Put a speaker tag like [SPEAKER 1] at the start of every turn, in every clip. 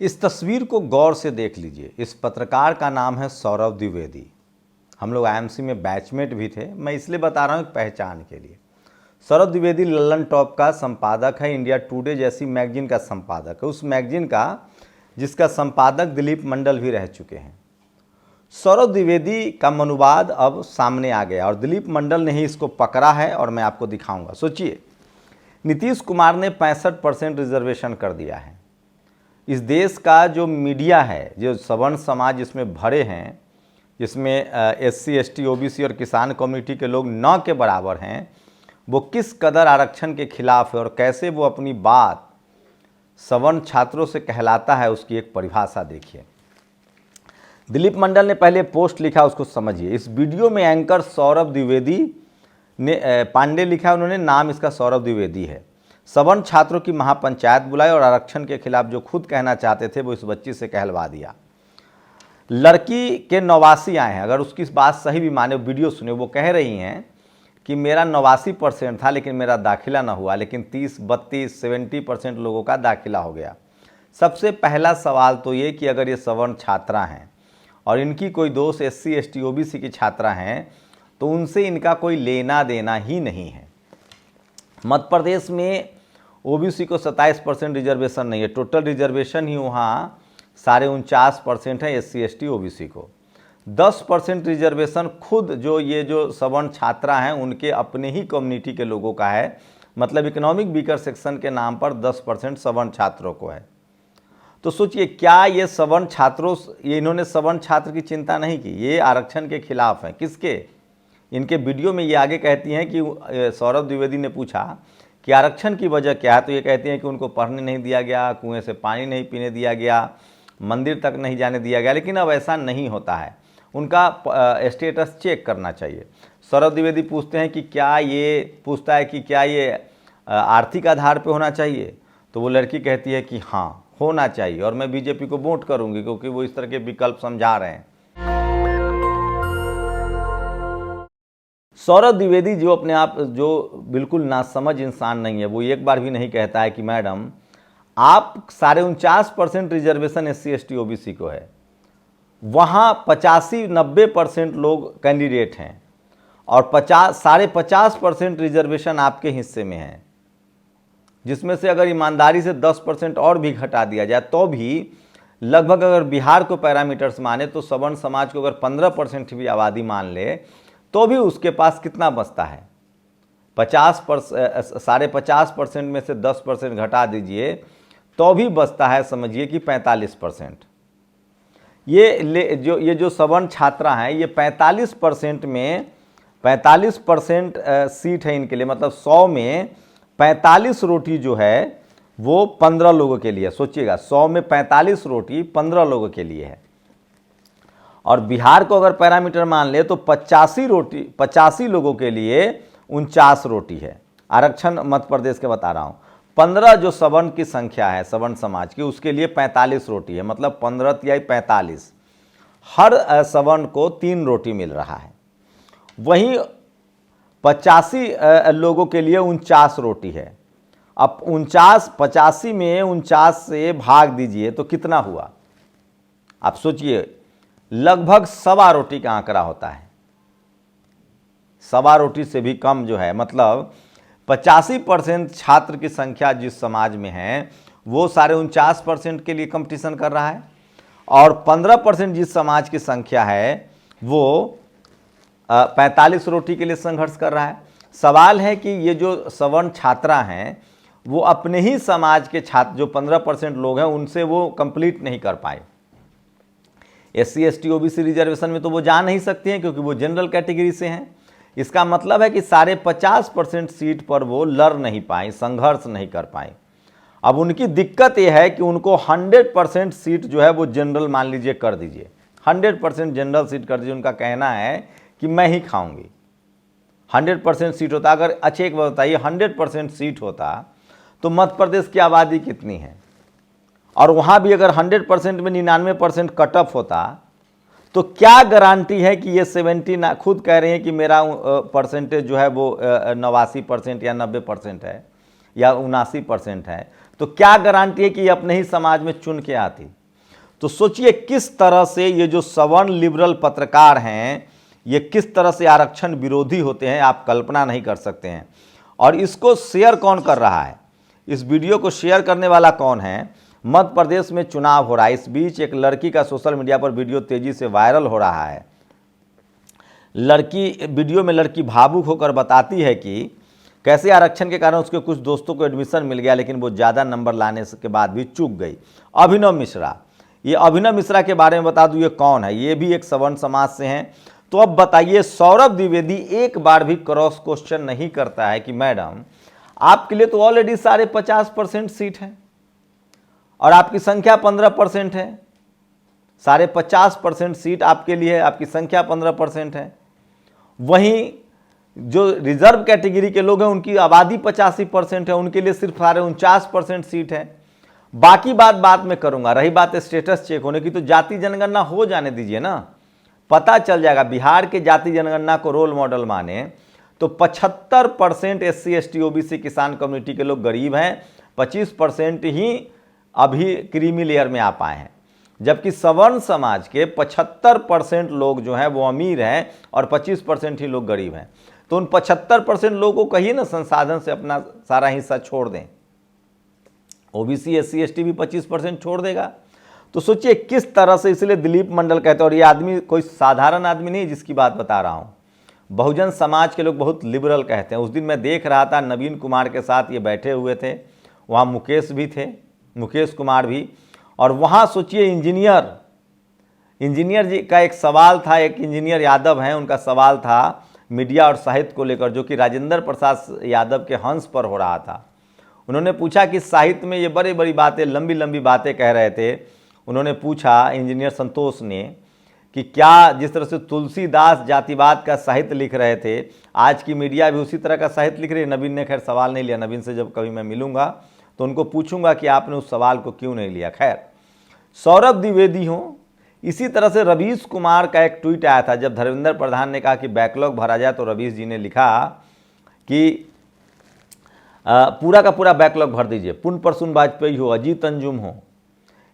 [SPEAKER 1] इस तस्वीर को गौर से देख लीजिए। इस पत्रकार का नाम है सौरभ द्विवेदी। हम लोग आईएमसी में बैचमेट भी थे, मैं इसलिए बता रहा हूँ एक पहचान के लिए। सौरभ द्विवेदी लल्लन टॉप का संपादक है, इंडिया टुडे जैसी मैगजीन का संपादक है, उस मैगजीन का जिसका संपादक दिलीप मंडल भी रह चुके हैं। सौरभ द्विवेदी का मनुवाद अब सामने आ गया और दिलीप मंडल ने ही इसको पकड़ा है और मैं आपको दिखाऊंगा। सोचिए, नीतीश कुमार ने 65% रिजर्वेशन कर दिया है। इस देश का जो मीडिया है, जो सवर्ण समाज जिसमें भरे हैं, जिसमें SC ST OBC और किसान कम्युनिटी के लोग 9 के बराबर हैं, वो किस कदर आरक्षण के खिलाफ है और कैसे वो अपनी बात सवर्ण छात्रों से कहलाता है, उसकी एक परिभाषा देखिए। दिलीप मंडल ने पहले पोस्ट लिखा, उसको समझिए। इस वीडियो में एंकर सौरभ द्विवेदी ने पांडे लिखा, उन्होंने नाम इसका सौरभ द्विवेदी है। सवर्ण छात्रों की महापंचायत बुलाई और आरक्षण के खिलाफ जो खुद कहना चाहते थे वो इस बच्ची से कहलवा दिया। लड़की के 89 आए हैं, अगर उसकी बात सही भी माने, वीडियो सुने, वो कह रही हैं कि मेरा 89% था लेकिन मेरा दाखिला ना हुआ, लेकिन 30, 32, 70% लोगों का दाखिला हो गया। सबसे पहला सवाल तो ये कि अगर ये सवर्ण छात्रा हैं और इनकी कोई दोस्त SC ST OBC की छात्रा हैं तो उनसे इनका कोई लेना देना ही नहीं है। मध्य प्रदेश में OBC को 27% रिजर्वेशन नहीं है, टोटल रिजर्वेशन ही वहाँ 49.5% है SC ST OBC को। 10% रिजर्वेशन खुद जो सवर्ण छात्रा हैं उनके अपने ही कम्युनिटी के लोगों का है, मतलब इकोनॉमिक वीकर सेक्शन के नाम पर 10% सवर्ण छात्रों को है। तो सोचिए, क्या ये सवर्ण छात्रों, ये इन्होंने सवर्ण छात्र की चिंता नहीं की, ये आरक्षण के खिलाफ हैं। किसके? इनके वीडियो में ये आगे कहती हैं कि सौरभ द्विवेदी ने पूछा कि आरक्षण की वजह क्या है, तो ये कहती हैं कि उनको पढ़ने नहीं दिया गया, कुएं से पानी नहीं पीने दिया गया, मंदिर तक नहीं जाने दिया गया। लेकिन अब ऐसा नहीं होता है, उनका स्टेटस चेक करना चाहिए। सौरभ द्विवेदी पूछते हैं कि क्या ये आर्थिक आधार पे होना चाहिए, तो वो लड़की कहती है कि हाँ होना चाहिए और मैं बीजेपी को वोट करूंगी क्योंकि वो इस तरह के विकल्प समझा रहे हैं। सौरभ द्विवेदी जो अपने आप जो बिल्कुल नासमझ इंसान नहीं है, वो एक बार भी नहीं कहता है कि मैडम आप 49.5% रिजर्वेशन SC ST OBC को है, वहाँ 85-90% लोग कैंडिडेट हैं और 50% रिजर्वेशन आपके हिस्से में है, जिसमें से अगर ईमानदारी से 10% और भी घटा दिया जाए तो भी लगभग, अगर बिहार को पैरामीटर्स माने तो सवर्ण समाज को अगर 15% भी आबादी मान ले तो भी उसके पास कितना बचता है? 50% में से 10% घटा दीजिए तो भी बचता है, समझिए कि 45%। ये जो सवर्ण छात्रा हैं, ये 45% में 45% सीट है इनके लिए, मतलब 100 में 45 रोटी जो है वो 15 लोगों के लिए। सोचिएगा, 100 में 45 रोटी 15 लोगों के लिए है। और बिहार को अगर पैरामीटर मान ले तो 85 लोगों के लिए 49 रोटी है। आरक्षण मध्य प्रदेश के बता रहा हूँ। 15 जो सवर्ण की संख्या है, सवर्ण समाज की, उसके लिए 45 रोटी है, मतलब 15 तिहाई 45। हर सवर्ण को 3 रोटी मिल रहा है। वहीं 85 लोगों के लिए 49 रोटी है। अब 85 में 49 से भाग दीजिए तो कितना हुआ? आप सोचिए, लगभग 1.25 रोटी का आंकड़ा होता है। 1.25 रोटी से भी कम जो है, मतलब 85% छात्र की संख्या जिस समाज में है वो 49.5% के लिए कंपटीशन कर रहा है और 15% जिस समाज की संख्या है वो 45 रोटी के लिए संघर्ष कर रहा है। सवाल है कि ये जो सवर्ण छात्रा हैं वो अपने ही समाज के छात्र जो 15% लोग हैं उनसे वो कंप्लीट नहीं कर पाए। SC ST OBC रिजर्वेशन में तो वो जा नहीं सकती हैं क्योंकि वो जनरल कैटेगरी से हैं। इसका मतलब है कि 50% सीट पर वो लड़ नहीं पाए, संघर्ष नहीं कर पाए। अब उनकी दिक्कत ये है कि उनको 100% सीट जो है वो जनरल मान लीजिए कर दीजिए, 100% जनरल सीट कर दीजिए। उनका कहना है कि मैं ही खाऊंगी। 100% सीट होता, अगर अच्छा एक बात बताइए, 100% सीट होता तो मध्य प्रदेश की आबादी कितनी है? और वहाँ भी अगर 100% में 99% कट ऑफ होता तो क्या गारंटी है कि ये 70, खुद कह रहे हैं कि मेरा परसेंटेज जो है वो 89% या 90% है या 79% है, तो क्या गारंटी है कि ये अपने ही समाज में चुन के आती। तो सोचिए किस तरह से ये जो सवर्ण लिबरल पत्रकार हैं ये किस तरह से आरक्षण विरोधी होते हैं, आप कल्पना नहीं कर सकते हैं। और इसको शेयर कौन कर रहा है, इस वीडियो को शेयर करने वाला कौन है? मध्य प्रदेश में चुनाव हो रहा है, इस बीच एक लड़की का सोशल मीडिया पर वीडियो तेजी से वायरल हो रहा है। वीडियो में लड़की भावुक होकर बताती है कि कैसे आरक्षण के कारण उसके कुछ दोस्तों को एडमिशन मिल गया, लेकिन वो ज़्यादा नंबर लाने के बाद भी चूक गई। अभिनव मिश्रा, ये अभिनव मिश्रा के बारे में बता दूं ये कौन है, ये भी एक सवर्ण समाज से हैं। तो अब बताइए, सौरभ द्विवेदी एक बार भी क्रॉस क्वेश्चन नहीं करता है कि मैडम आपके लिए तो ऑलरेडी 50% सीट है और आपकी संख्या 15% है। 50% सीट आपके लिए, आपकी संख्या 15% है। वहीं जो रिजर्व कैटेगरी के लोग हैं उनकी आबादी 85% है, उनके लिए सिर्फ 49% सीट है। बाकी बात में करूंगा। रही बात स्टेटस चेक होने की, तो जाति जनगणना हो जाने दीजिए ना, पता चल जाएगा। बिहार के जाति जनगणना को रोल मॉडल माने तो 75% SC ST OBC किसान कम्युनिटी के लोग गरीब हैं, 25% ही अभी क्रीमी लेयर में आ पाए हैं, जबकि सवर्ण समाज के 75% लोग जो हैं वो अमीर हैं और 25% ही लोग गरीब हैं। तो उन 75% लोगों को कहिए ना संसाधन से अपना सारा हिस्सा छोड़ दें। OBC SC ST भी 25% छोड़ देगा। तो सोचिए किस तरह से, इसलिए दिलीप मंडल कहते हैं, और ये आदमी कोई साधारण आदमी नहीं जिसकी बात बता रहा हूँ, बहुजन समाज के लोग बहुत लिबरल कहते हैं। उस दिन मैं देख रहा था नवीन कुमार के साथ ये बैठे हुए थे, वहाँ मुकेश भी थे, मुकेश कुमार भी, और वहाँ सोचिए इंजीनियर जी का एक सवाल था, एक इंजीनियर यादव हैं, उनका सवाल था मीडिया और साहित्य को लेकर, जो कि राजेंद्र प्रसाद यादव के हंस पर हो रहा था। उन्होंने पूछा कि साहित्य में ये बड़ी बड़ी बातें, लंबी लंबी बातें कह रहे थे। उन्होंने पूछा इंजीनियर संतोष ने कि क्या जिस तरह से तुलसीदास जातिवाद का साहित्य लिख रहे थे, आज की मीडिया भी उसी तरह का साहित्य लिख रही है। नवीन ने खैर सवाल नहीं लिया। नवीन से जब कभी मैं मिलूंगा तो उनको पूछूंगा कि आपने उस सवाल को क्यों नहीं लिया। खैर, सौरभ द्विवेदी हो, इसी तरह से रवीश कुमार का एक ट्वीट आया था जब धर्मेंद्र प्रधान ने कहा कि बैकलॉग भरा जाए, तो रवीश जी ने लिखा कि पूरा का पूरा बैकलॉग भर दीजिए। पुन प्रसून वाजपेयी हो, अजीत अंजुम हो,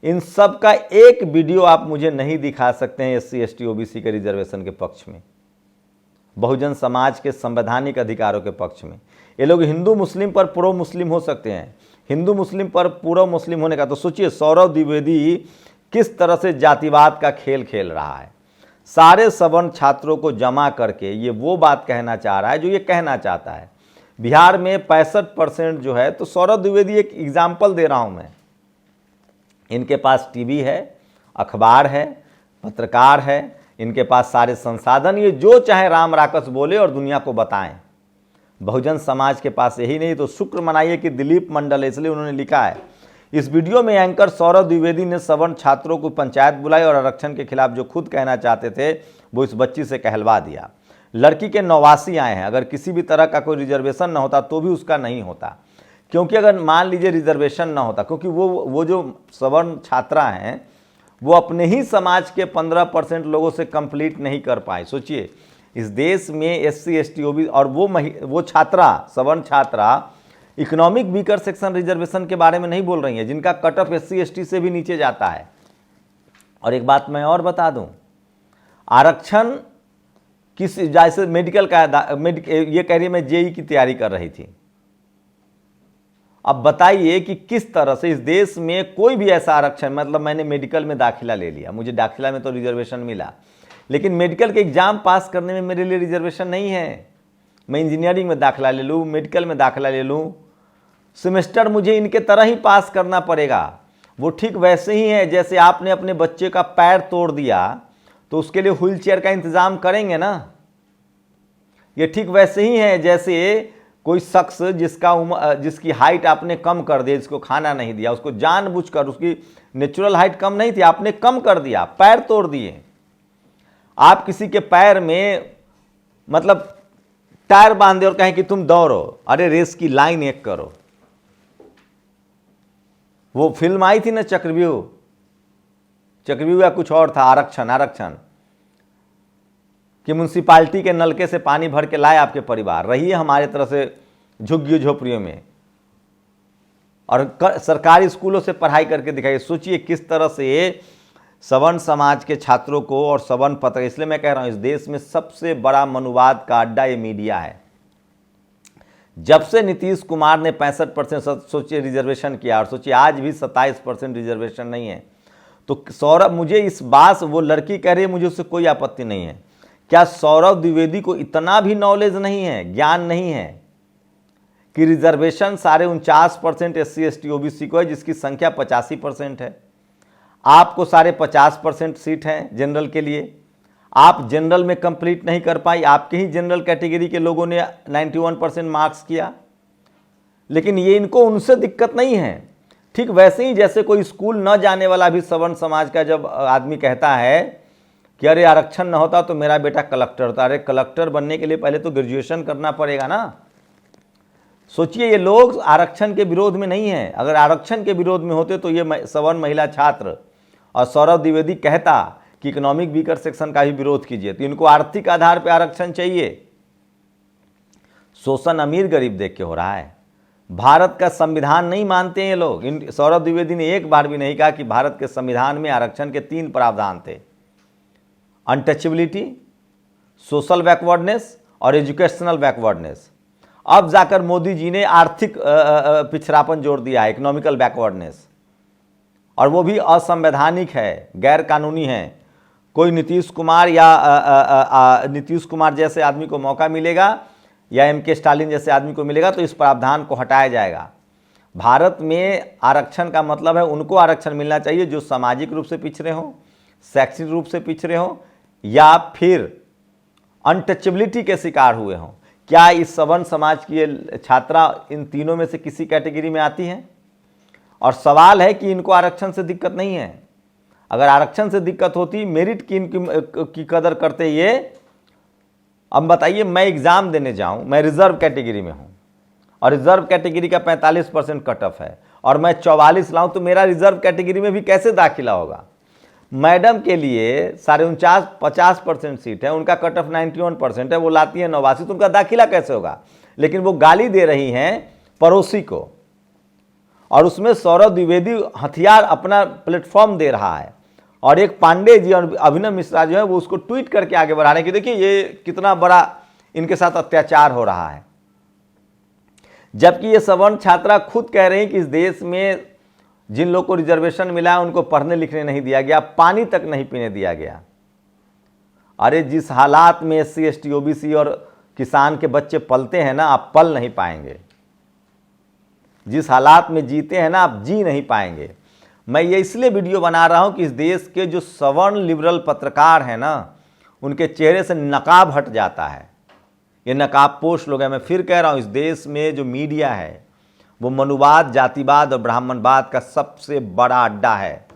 [SPEAKER 1] इन सब का एक वीडियो आप मुझे नहीं दिखा सकते हैं SC ST OBC के रिजर्वेशन के पक्ष में, बहुजन समाज के संवैधानिक अधिकारों के पक्ष में। ये लोग हिंदू मुस्लिम पर प्रो मुस्लिम हो सकते हैं, हिंदू मुस्लिम पर पूरा मुस्लिम होने का। तो सोचिए सौरभ द्विवेदी किस तरह से जातिवाद का खेल खेल रहा है। सारे सवर्ण छात्रों को जमा करके ये वो बात कहना चाह रहा है जो ये कहना चाहता है। बिहार में 65% जो है, तो सौरभ द्विवेदी एक एग्जाम्पल दे रहा हूं मैं। इनके पास टीवी है, अखबार है, पत्रकार है, इनके पास सारे संसाधन, ये जो चाहे राम राकस बोले और दुनिया को बताएं। बहुजन समाज के पास यही नहीं, तो शुक्र मनाइए कि दिलीप मंडल है, इसलिए उन्होंने लिखा है। इस वीडियो में एंकर सौरभ द्विवेदी ने सवर्ण छात्रों को पंचायत बुलाई और आरक्षण के खिलाफ जो खुद कहना चाहते थे वो इस बच्ची से कहलवा दिया। लड़की के 89 आए हैं, अगर किसी भी तरह का कोई रिजर्वेशन ना होता तो भी उसका नहीं होता, क्योंकि अगर मान लीजिए रिजर्वेशन ना होता, क्योंकि वो जो सवर्ण छात्रा हैं वो अपने ही समाज के 15% लोगों से कंप्लीट नहीं कर पाए। सोचिए इस देश में SC ST OBC और वो छात्रा, सवर्ण छात्रा इकोनॉमिक वीकर सेक्शन रिजर्वेशन के बारे में नहीं बोल रही है, जिनका कट ऑफ SC ST से भी नीचे जाता है। और एक बात मैं और बता दूं, आरक्षण किस, जैसे मेडिकल का ये कह रही है मैं JEE की तैयारी कर रही थी। अब बताइए कि किस तरह से इस देश में कोई भी ऐसा आरक्षण, मतलब मैंने मेडिकल में दाखिला ले लिया, मुझे दाखिला में तो रिजर्वेशन मिला, लेकिन मेडिकल के एग्जाम पास करने में मेरे लिए रिजर्वेशन नहीं है। मैं इंजीनियरिंग में दाखिला ले लूँ, मेडिकल में दाखिला ले लूँ, सेमेस्टर मुझे इनके तरह ही पास करना पड़ेगा। वो ठीक वैसे ही है जैसे आपने अपने बच्चे का पैर तोड़ दिया तो उसके लिए व्हील चेयर का इंतजाम करेंगे ना। ये ठीक वैसे ही है जैसे कोई शख्स जिसकी हाइट आपने कम कर दी, जिसको खाना नहीं दिया, उसको जानबूझकर, उसकी नेचुरल हाइट कम नहीं थी, आपने कम कर दिया, पैर तोड़ दिए। आप किसी के पैर में मतलब टायर बांध दे और कहें कि तुम दौड़ो, अरे रेस की लाइन एक करो। वो फिल्म आई थी ना चक्रव्यूह या कुछ और था, आरक्षण कि म्युनिसिपालिटी के नलके से पानी भर के लाए आपके परिवार, रहिए हमारे तरह से झुग्गी झोपड़ियों में, और सरकारी स्कूलों से पढ़ाई करके दिखाइए। सोचिए किस तरह से सवर्ण समाज के छात्रों को और सवर्ण पत्र, इसलिए मैं कह रहा हूँ इस देश में सबसे बड़ा मनुवाद का अड्डा ये मीडिया है। जब से नीतीश कुमार ने 65% सोचिए रिजर्वेशन किया, और सोचिए आज भी 27% रिजर्वेशन नहीं है, तो सौरभ, मुझे इस बात, वो लड़की कह रही है मुझे उससे कोई आपत्ति नहीं है, क्या सौरभ द्विवेदी को इतना भी नॉलेज नहीं है, ज्ञान नहीं है कि रिजर्वेशन 49.5% SC ST OBC को है, जिसकी संख्या 85% है। आपको 50% सीट हैं जनरल के लिए, आप जनरल में कंप्लीट नहीं कर पाई, आपके ही जनरल कैटेगरी के लोगों ने 91% मार्क्स किया, लेकिन ये इनको उनसे दिक्कत नहीं है। ठीक वैसे ही जैसे कोई स्कूल न जाने वाला भी सवर्ण समाज का जब आदमी कहता है कि अरे आरक्षण न होता तो मेरा बेटा कलेक्टर होता, अरे कलेक्टर बनने के लिए पहले तो ग्रेजुएशन करना पड़ेगा ना। सोचिए ये लोग आरक्षण के विरोध में नहीं है, अगर आरक्षण के विरोध में होते तो ये सवर्ण महिला छात्र और सौरभ द्विवेदी कहता कि इकोनॉमिक वीकर सेक्शन का भी विरोध कीजिए, तो इनको आर्थिक आधार पर आरक्षण चाहिए। शोषण अमीर गरीब देख के हो रहा है। भारत का संविधान नहीं मानते हैं ये लोग। सौरभ द्विवेदी ने एक बार भी नहीं कहा कि भारत के संविधान में आरक्षण के 3 प्रावधान थे, अनटचेबिलिटी, सोशल बैकवर्डनेस और एजुकेशनल बैकवर्डनेस। अब जाकर मोदी जी ने आर्थिक पिछड़ापन जोड़ दिया है, इकोनॉमिकल बैकवर्डनेस, और वो भी असंवैधानिक है, गैर कानूनी है। कोई नीतीश कुमार या नीतीश कुमार जैसे आदमी को मौका मिलेगा या MK स्टालिन जैसे आदमी को मिलेगा तो इस प्रावधान को हटाया जाएगा। भारत में आरक्षण का मतलब है उनको आरक्षण मिलना चाहिए जो सामाजिक रूप से पिछड़े हों, शैक्षणिक रूप से पिछड़े हों या फिर अनटचेबिलिटी के शिकार हुए हों। क्या इस सवर्ण समाज की ये छात्रा इन तीनों में से किसी कैटेगरी में आती हैं? और सवाल है कि इनको आरक्षण से दिक्कत नहीं है। अगर आरक्षण से दिक्कत होती, मेरिट की कदर करते ये। अब बताइए, मैं एग्ज़ाम देने जाऊं, मैं रिजर्व कैटेगरी में हूं और रिजर्व कैटेगरी का 45% कट ऑफ है और मैं 44 लाऊं तो मेरा रिजर्व कैटेगरी में भी कैसे दाखिला होगा? मैडम के लिए 49-50% सीट है, उनका कट ऑफ 91% है, वो लाती है 89, तो उनका दाखिला कैसे होगा? लेकिन वो गाली दे रही हैं पड़ोसी को, और उसमें सौरभ द्विवेदी हथियार अपना प्लेटफॉर्म दे रहा है, और एक पांडे जी और अभिनव मिश्रा जो है वो उसको ट्वीट करके आगे बढ़ा रहे हैं कि देखिए ये कितना बड़ा इनके साथ अत्याचार हो रहा है। जबकि ये सवर्ण छात्रा खुद कह रही हैं कि इस देश में जिन लोग को रिजर्वेशन मिला है उनको पढ़ने लिखने नहीं दिया गया, पानी तक नहीं पीने दिया गया। अरे जिस हालात में SC ST OBC और किसान के बच्चे पलते हैं ना, आप पल नहीं पाएंगे। जिस हालात में जीते हैं ना, आप जी नहीं पाएंगे। मैं ये इसलिए वीडियो बना रहा हूं कि इस देश के जो सवर्ण लिबरल पत्रकार हैं ना, उनके चेहरे से नकाब हट जाता है। ये नकाब पोष लोग हैं। मैं फिर कह रहा हूं, इस देश में जो मीडिया है वो मनुवाद, जातिवाद और ब्राह्मणवाद का सबसे बड़ा अड्डा है,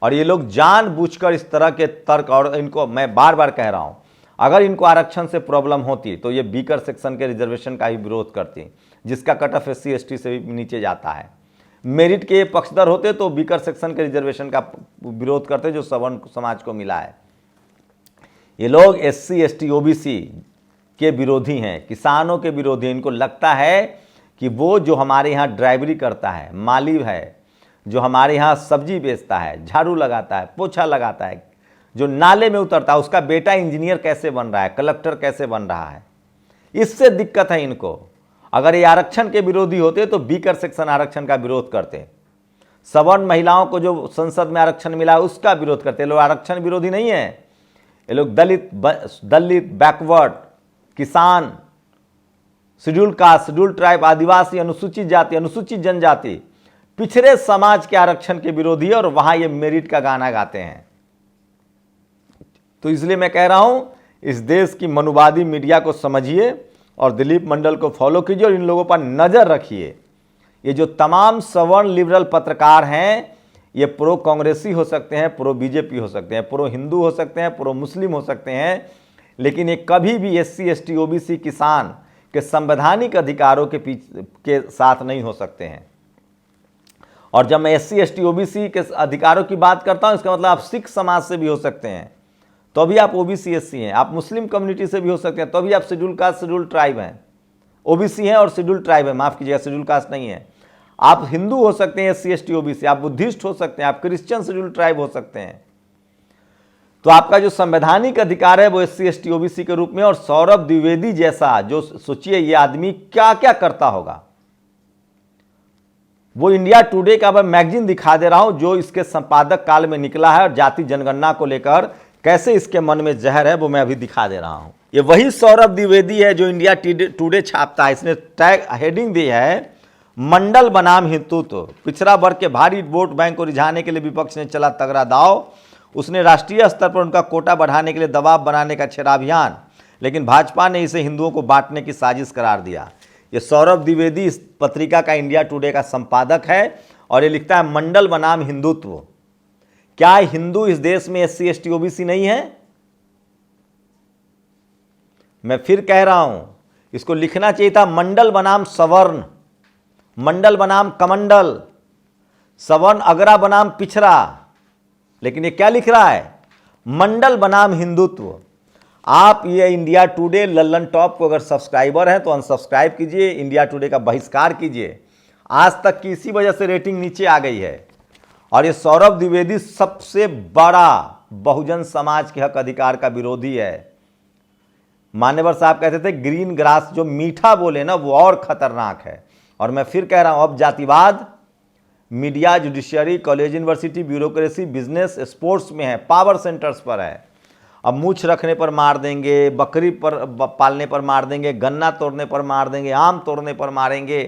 [SPEAKER 1] और ये लोग जानबूझकर इस तरह के तर्क, और इनको मैं बार बार कह रहा हूं, अगर इनको आरक्षण से प्रॉब्लम होती तो ये बीकर सेक्शन के रिजर्वेशन का ही विरोध करती, जिसका कट ऑफ SC ST से भी नीचे जाता है। मेरिट के पक्षधर होते तो बीकर सेक्शन के रिजर्वेशन का विरोध करते जो सवर्ण समाज को मिला है। ये लोग SC ST OBC के विरोधी हैं, किसानों के विरोधी। इनको लगता है कि वो जो हमारे यहाँ ड्राइवरी करता है, माली है, जो हमारे यहाँ सब्जी बेचता है, झाड़ू लगाता है, पोछा लगाता है, जो नाले में उतरता है, उसका बेटा इंजीनियर कैसे बन रहा है, कलेक्टर कैसे बन रहा है, इससे दिक्कत है इनको। अगर ये आरक्षण के विरोधी होते तो बीकर सेक्शन आरक्षण का विरोध करते। सवर्ण महिलाओं को जो संसद में आरक्षण मिला उसका विरोध करते। ये लोग आरक्षण विरोधी नहीं है, ये लोग दलित, बैकवर्ड, किसान, शेड्यूल कास्ट, शेड्यूल ट्राइब, आदिवासी, अनुसूचित जाति, अनुसूचित जनजाति, पिछड़े समाज के आरक्षण के विरोधी है, और वहां ये मेरिट का गाना गाते हैं। तो इसलिए मैं कह रहा हूं, इस देश की मनुवादी मीडिया को समझिए और दिलीप मंडल को फॉलो कीजिए और इन लोगों पर नजर रखिए। ये जो तमाम सवर्ण लिबरल पत्रकार हैं, ये प्रो कांग्रेसी हो सकते हैं, प्रो BJP हो सकते हैं, प्रो हिंदू हो सकते हैं, प्रो मुस्लिम हो सकते हैं, लेकिन ये कभी भी SC ST OBC किसान के संवैधानिक अधिकारों के साथ नहीं हो सकते हैं। और जब मैं SC ST OBC के अधिकारों की बात करता हूं, इसका मतलब आप सिख समाज से भी हो सकते हैं तो भी आप OBC SC हैं, आप मुस्लिम कम्युनिटी से भी हो सकते हैं तो भी आप शेड्यूल कास्ट, शेड्यूल ट्राइब हैं। OBC हैं और शेड्यूल ट्राइब है, माफ कीजिएगा शेड्यूल कास्ट नहीं है। आप हिंदू हो सकते हैं SC ST OBC, आप बुद्धिस्ट हो सकते हैं, आप क्रिश्चियन शेड्यूल ट्राइब हो सकते हैं। तो आपका जो संवैधानिक अधिकार है वो SC ST OBC के रूप में। और सौरभ द्विवेदी जैसा, जो सोचिए ये आदमी क्या क्या करता होगा। वो इंडिया टुडे का मैं मैगजीन दिखा दे रहा हूं जो इसके संपादक काल में निकला है, और जाति जनगणना को लेकर कैसे इसके मन में जहर है वो मैं अभी दिखा दे रहा हूं। ये वही सौरभ द्विवेदी है जो इंडिया टुडे छापता है। इसने टैग हेडिंग दी है मंडल बनाम हिंदुत्व। पिछड़ा वर्ग के भारी वोट बैंक को रिझाने के लिए विपक्ष ने चला तगड़ा दाव। उसने राष्ट्रीय स्तर पर उनका कोटा बढ़ाने के लिए दबाव बनाने का छेड़ा अभियान, लेकिन भाजपा ने इसे हिंदुओं को बांटने की साजिश करार दिया। ये सौरभ द्विवेदी इस पत्रिका का इंडिया टुडे का संपादक है और ये लिखता है मंडल बनाम हिंदुत्व। क्या हिंदू इस देश में SC ST OBC नहीं है? मैं फिर कह रहा हूं, इसको लिखना चाहिए था मंडल बनाम सवर्ण, मंडल बनाम कमंडल, सवर्ण अगरा बनाम पिछड़ा। लेकिन ये क्या लिख रहा है? मंडल बनाम हिंदुत्व। आप ये इंडिया टुडे लल्लन टॉप को अगर सब्सक्राइबर हैं तो अनसब्सक्राइब कीजिए, इंडिया टुडे का बहिष्कार कीजिए। आज तक की इसी वजह से रेटिंग नीचे आ गई है। और ये सौरभ द्विवेदी सबसे बड़ा बहुजन समाज के हक अधिकार का विरोधी है। मान्यवर साहब कहते थे ग्रीन ग्रास, जो मीठा बोले ना वो और खतरनाक है। और मैं फिर कह रहा हूं, अब जातिवाद media, judiciary, college, university, bureaucracy, business, sports में है, पावर सेंटर्स पर है। अब मूछ रखने पर मार देंगे, बकरी पर पालने पर मार देंगे, गन्ना तोड़ने पर मार देंगे, आम तोड़ने पर मारेंगे।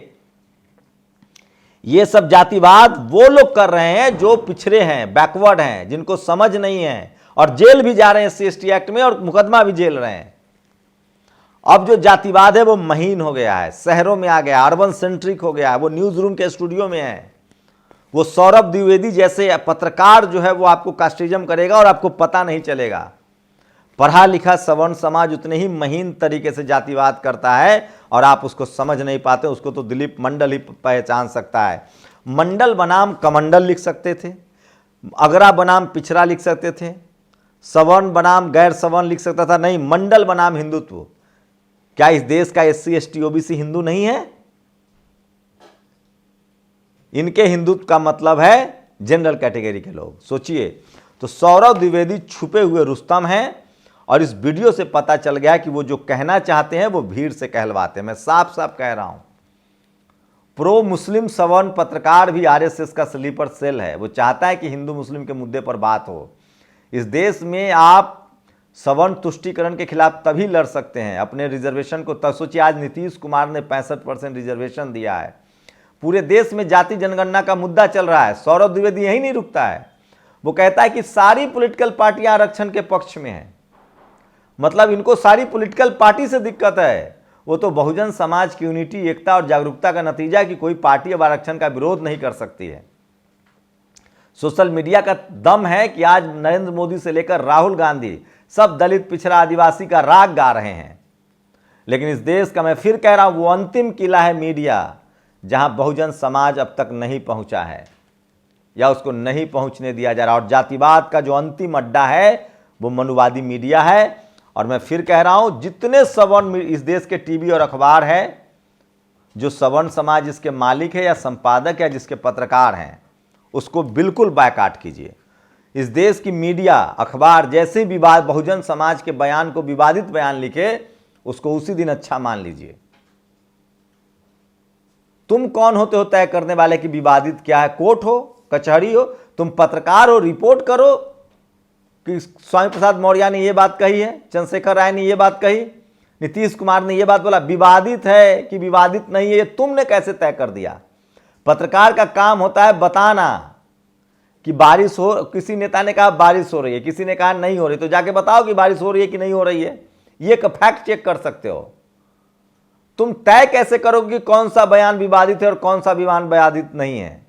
[SPEAKER 1] ये सब जातिवाद वो लोग कर रहे हैं जो पिछड़े हैं, बैकवर्ड हैं, जिनको समझ नहीं है, और जेल भी जा रहे हैं SC ST एक्ट में, और मुकदमा भी झेल रहे हैं। अब जो जातिवाद है वो महीन हो गया है, शहरों में आ गया, अर्बन सेंट्रिक हो गया है, वो न्यूज रूम के स्टूडियो में है। वो सौरभ द्विवेदी जैसे पत्रकार जो है वो आपको कास्टिज्म करेगा और आपको पता नहीं चलेगा। पढ़ा लिखा सवर्ण समाज उतने ही महीन तरीके से जातिवाद करता है और आप उसको समझ नहीं पाते। उसको तो दिलीप मंडल ही पहचान सकता है। मंडल बनाम कमंडल लिख सकते थे, अगरा बनाम पिछड़ा लिख सकते थे, सवर्ण बनाम गैर सवर्ण लिख सकता था। नहीं, मंडल बनाम हिंदुत्व। क्या इस देश का SC ST OBC हिंदू नहीं है? इनके हिंदुत्व का मतलब है जनरल कैटेगरी के लोग। सोचिए, तो सौरभ द्विवेदी छुपे हुए रुस्तम हैं और इस वीडियो से पता चल गया कि वो जो कहना चाहते हैं वो भीड़ से कहलवाते हैं। मैं साफ साफ कह रहा हूं, प्रो मुस्लिम सवर्ण पत्रकार भी RSS का स्लीपर सेल है। वो चाहता है कि हिंदू मुस्लिम के मुद्दे पर बात हो। इस देश में आप सवर्ण तुष्टीकरण के खिलाफ तभी लड़ सकते हैं, अपने रिजर्वेशन को। तब सोचिए, आज नीतीश कुमार ने 65% रिजर्वेशन दिया है। पूरे देश में जाति जनगणना का मुद्दा चल रहा है। सौरभ द्विवेदी यही नहीं रुकता है, वो कहता है कि सारी पॉलिटिकल पार्टियां आरक्षण के पक्ष में हैं। मतलब इनको सारी पॉलिटिकल पार्टी से दिक्कत है। वो तो बहुजन समाज की यूनिटी, एकता और जागरूकता का नतीजा है कि कोई पार्टी अब आरक्षण का विरोध नहीं कर सकती है। सोशल मीडिया का दम है कि आज नरेंद्र मोदी से लेकर राहुल गांधी सब दलित, पिछड़ा, आदिवासी का राग गा रहे हैं। लेकिन इस देश का, मैं फिर कह रहा हूं, वो अंतिम किला है मीडिया, जहां बहुजन समाज अब तक नहीं पहुंचा है या उसको नहीं पहुंचने दिया जा रहा। और जातिवाद का जो अंतिम अड्डा है वो मनुवादी मीडिया है। और मैं फिर कह रहा हूं, जितने सवर्ण इस देश के टीवी और अखबार हैं, जो सवर्ण समाज इसके मालिक है या संपादक या जिसके पत्रकार हैं, उसको बिल्कुल बायकाट कीजिए। इस देश की मीडिया, अखबार जैसे विवाद, बहुजन समाज के बयान को विवादित बयान लिखे, उसको उसी दिन अच्छा मान लीजिए। तुम कौन होते हो तय करने वाले कि विवादित क्या है? कोर्ट हो, कचहरी हो? तुम पत्रकार हो, रिपोर्ट करो कि स्वामी प्रसाद मौर्य ने ये बात कही है, चंद्रशेखर राय ने ये बात कही, नीतीश कुमार ने ये बात बोला, विवादित है कि विवादित नहीं है, ये तुमने कैसे तय कर दिया? पत्रकार का काम होता है बताना कि बारिश हो, किसी नेता ने कहा बारिश हो रही है, किसी ने कहा नहीं हो रही, तो जाके बताओ कि बारिश हो रही है कि नहीं हो रही है। ये फैक्ट चेक कर सकते हो। तुम तय कैसे करोगे कि कौन सा बयान विवादित है और कौन सा बयान विवादित नहीं है?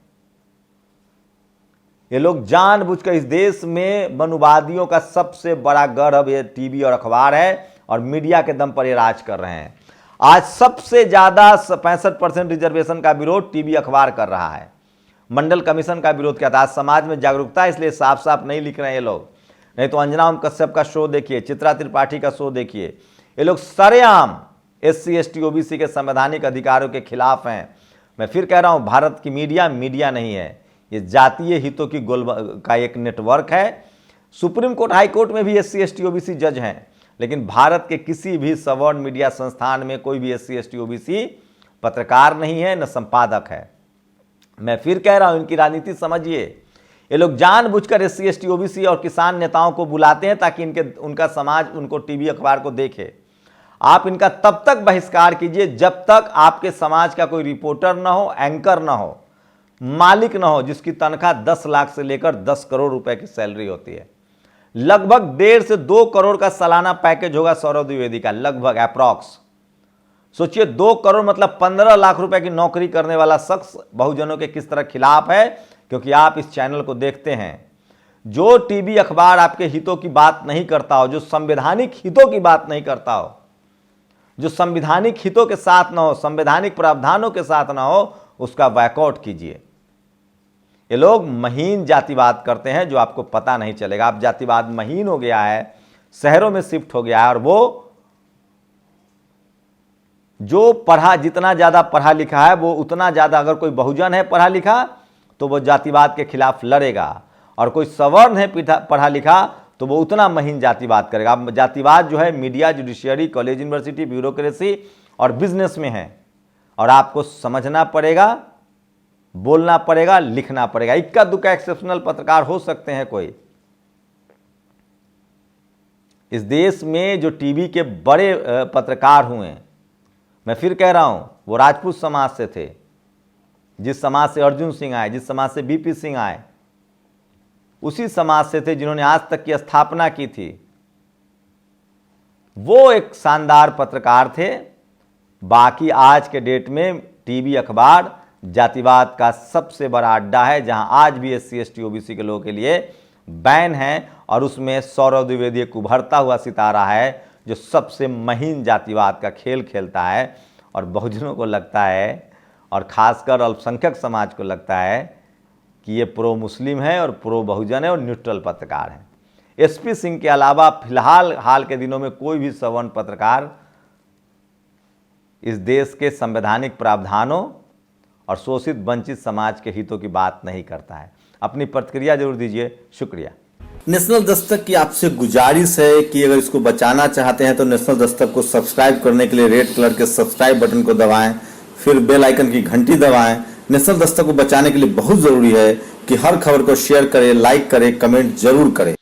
[SPEAKER 1] ये लोग जानबूझकर, इस देश में मनुवादियों का सबसे बड़ा गढ़ अब ये टीवी और अखबार है और मीडिया के दम पर ये राज कर रहे हैं। आज सबसे ज्यादा 65% रिजर्वेशन का विरोध टीवी अखबार कर रहा है। मंडल कमीशन का विरोध किया था। आज समाज में जागरूकता है, इसलिए साफ साफ नहीं लिख रहे हैं ये लोग। नहीं तो अंजना ओम कश्यप का शो देखिए, चित्रा त्रिपाठी का शो देखिए, ये लोग सरेआम SC ST OBC के संवैधानिक अधिकारों के खिलाफ हैं। मैं फिर कह रहा हूं, भारत की मीडिया मीडिया नहीं है, ये जातीय हितों की गोल का एक नेटवर्क है। सुप्रीम कोर्ट, हाई कोर्ट में भी SC ST OBC जज हैं, लेकिन भारत के किसी भी सवर्ण मीडिया संस्थान में कोई भी SC ST OBC पत्रकार नहीं है, न संपादक है। मैं फिर कह रहा हूं, इनकी राजनीति समझिए। ये लोग जानबूझकर SC ST OBC और किसान नेताओं को बुलाते हैं ताकि उनका समाज उनको टीवी अखबार को देखे। आप इनका तब तक बहिष्कार कीजिए जब तक आपके समाज का कोई रिपोर्टर ना हो, एंकर ना हो, मालिक ना हो, जिसकी तनख्वाह 10 लाख से लेकर 10 करोड़ रुपए की सैलरी होती है। लगभग 1.5 से 2 करोड़ का सालाना पैकेज होगा सौरभ द्विवेदी का, लगभग अप्रॉक्स। सोचिए 2 करोड़ मतलब 15 लाख रुपए की नौकरी करने वाला शख्स बहुजनों के किस तरह खिलाफ है, क्योंकि आप इस चैनल को देखते हैं। जो टीवी अखबार आपके हितों की बात नहीं करता हो, जो संवैधानिक हितों की बात नहीं करता हो, जो संवैधानिक हितों के साथ ना हो, संवैधानिक प्रावधानों के साथ ना हो, उसका बैकआउट कीजिए। ये लोग महीन जातिवाद करते हैं जो आपको पता नहीं चलेगा। अब जातिवाद महीन हो गया है, शहरों में शिफ्ट हो गया है, और वो जो जितना ज्यादा पढ़ा लिखा है वो उतना ज्यादा, अगर कोई बहुजन है पढ़ा लिखा तो वो जातिवाद के खिलाफ लड़ेगा, और कोई सवर्ण है पढ़ा लिखा तो वो उतना महीन जातिवाद करेगा। अब जातिवाद जो है media, judiciary, college, university, bureaucracy और बिजनेस में है, और आपको समझना पड़ेगा, बोलना पड़ेगा, लिखना पड़ेगा। इक्का दुक्का एक्सेप्शनल पत्रकार हो सकते हैं कोई। इस देश में जो टीवी के बड़े पत्रकार हुए, मैं फिर कह रहा हूं, वो राजपूत समाज से थे। जिस समाज से अर्जुन सिंह आए, जिस समाज से BP सिंह आए, उसी समाज से थे जिन्होंने आज तक की स्थापना की थी। वो एक शानदार पत्रकार थे। बाकी आज के डेट में टीवी अखबार जातिवाद का सबसे बड़ा अड्डा है, जहां आज भी SC ST OBC के लोगों के लिए बैन है, और उसमें सौरभ द्विवेदी एक उभरता हुआ सितारा है जो सबसे महीन जातिवाद का खेल खेलता है। और बहुजनों को लगता है, और खासकर अल्पसंख्यक समाज को लगता है कि ये प्रो मुस्लिम है और प्रो बहुजन है और न्यूट्रल पत्रकार है। SP सिंह के अलावा फिलहाल हाल के दिनों में कोई भी सवर्ण पत्रकार इस देश के संवैधानिक प्रावधानों और शोषित वंचित समाज के हितों की बात नहीं करता है। अपनी प्रतिक्रिया जरूर दीजिए। शुक्रिया।
[SPEAKER 2] नेशनल दस्तक की आपसे गुजारिश है कि अगर इसको बचाना चाहते हैं तो नेशनल दस्तक को सब्सक्राइब करने के लिए रेड कलर के सब्सक्राइब बटन को दबाएं, फिर बेल आइकन की घंटी दबाएं। नेशनल दस्तक को बचाने के लिए बहुत जरूरी है कि हर खबर को शेयर करें, लाइक करें, कमेंट जरूर करें।